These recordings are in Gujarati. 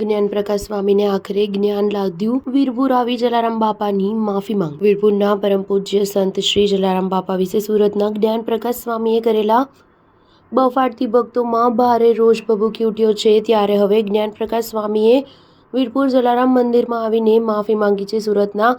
જ્ઞાન પ્રકાશ સ્વામીને આખરે જ્ઞાન લાગ્યું। વીરપુર આવી જલારામ બાપાની માફી માંગ। વીરપુરના પરમ પૂજ્ય સંત શ્રી જલારામ બાપા વિશે સુરતના જ્ઞાન પ્રકાશ સ્વામીએ કરેલા બફાટથી ભક્તોમાં ભારે રોષ ભભૂકી ઉઠ્યો છે। ત્યારે હવે જ્ઞાન પ્રકાશ સ્વામીએ વીરપુર જલારામ મંદિરમાં આવીને માફી માંગી છે। સુરતના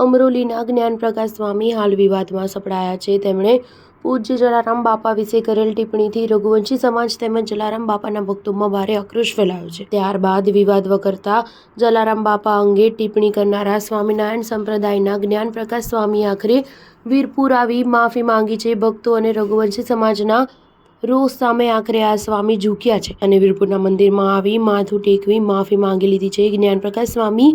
અમરોલીના જ્ઞાન પ્રકાશ સ્વામી હાલ વિવાદમાં સપડાયા છે। તેમણે પૂજ્ય જલારામ બાપા વિશે કરેલ ટિપ્પણીથી રઘુવંશી સમાજ તેમજ જલારામ બાપાના ભક્તોમાં ભારે આક્રોશ ફેલાયો છે। ત્યારબાદ વિવાદ વકરતા જલારામ બાપા અંગે ટિપ્પણી કરનારા સ્વામિનારાયણ સંપ્રદાયના જ્ઞાન પ્રકાશ સ્વામીએ આખરે વીરપુર આવી માફી માંગી છે। ભક્તો અને રઘુવંશી સમાજના રોષ સામે આખરે આ સ્વામી ઝૂક્યા છે અને વીરપુરના મંદિરમાં આવી માથું ટેકવી માફી માંગી લીધી છે। જ્ઞાન પ્રકાશ સ્વામી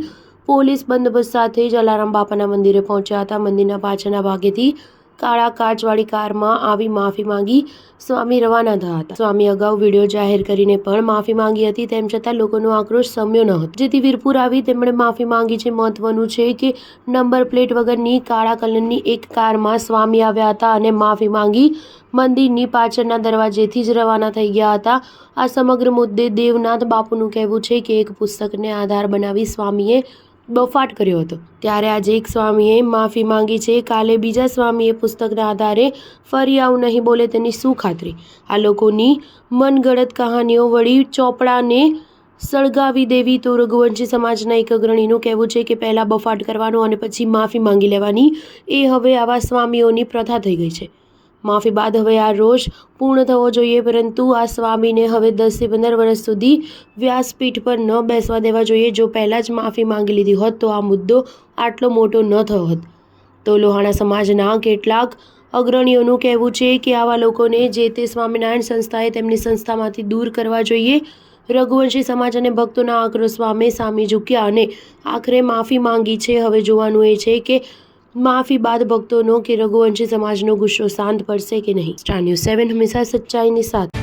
પોલીસ બંદોબસ્ત સાથે જલારામ બાપાના મંદિરે પહોંચ્યા હતા। મંદિરના પાછળના ભાગેથી કાળા કાચવાળી કારમાં આવી માફી માંગી સ્વામી રવાના થયા હતા। સ્વામી અગાઉ વિડીયો જાહેર કરીને પણ માફી માંગી હતી, તેમ છતાં લોકોનો આક્રોશ શમ્યો ન હતો, જેથી વીરપુર આવી તેમણે માફી માંગી છે। મહત્વનું છે કે નંબર પ્લેટ વગરની કાળા કલરની એક કારમાં સ્વામી આવ્યા હતા અને માફી માંગી મંદિરની પાછળના દરવાજેથી જ રવાના થઈ ગયા હતા। આ સમગ્ર મુદ્દે દેવનાથ બાપુનું કહેવું છે કે એક પુસ્તકને આધાર બનાવી સ્વામીએ બફાટ કર્યો હતો, ત્યારે આજે એક સ્વામીએ માફી માંગી છે, કાલે બીજા સ્વામીએ પુસ્તકના આધારે ફરી આવું નહીં બોલે તેની શું ખાતરી? આ લોકોની મનગળત કહાનીઓ વળી ચોપડાને સળગાવી દેવી તો રઘુવંશી સમાજના એક અગ્રણીનું કહેવું છે કે પહેલાં બફાટ કરવાનો અને પછી માફી માંગી લેવાની એ હવે આવા સ્વામીઓની પ્રથા થઈ ગઈ છે। માફી બાદ હવે આ રોષ પૂર્ણ થવો જોઈએ, પરંતુ આ સ્વામીને હવે 10 થી 15 વર્ષ સુધી વ્યાસપીઠ પર ન બેસવા દેવા જોઈએ। જો પહેલાં જ માફી માંગી લીધી હોત તો આ મુદ્દો આટલો મોટો ન થયો હોત। તો લોહાણા સમાજના કેટલાક અગ્રણીઓનું કહેવું છે કે આવા લોકોને જે તે સ્વામિનારાયણ સંસ્થાએ તેમની સંસ્થામાંથી દૂર કરવા જોઈએ। રઘુવંશી સમાજ અને ભક્તોના આક્રોશ સામે ઝૂક્યા અને આખરે માફી માંગી છે। હવે જોવાનું એ છે કે માફી બાદ ભક્તોનો કે રઘુવંશી સમાજનો ગુસ્સો શાંત પડશે કે નહીં। સ્ટાર ન્યૂઝ 7 હંમેશા સચ્ચાઈની સાથે।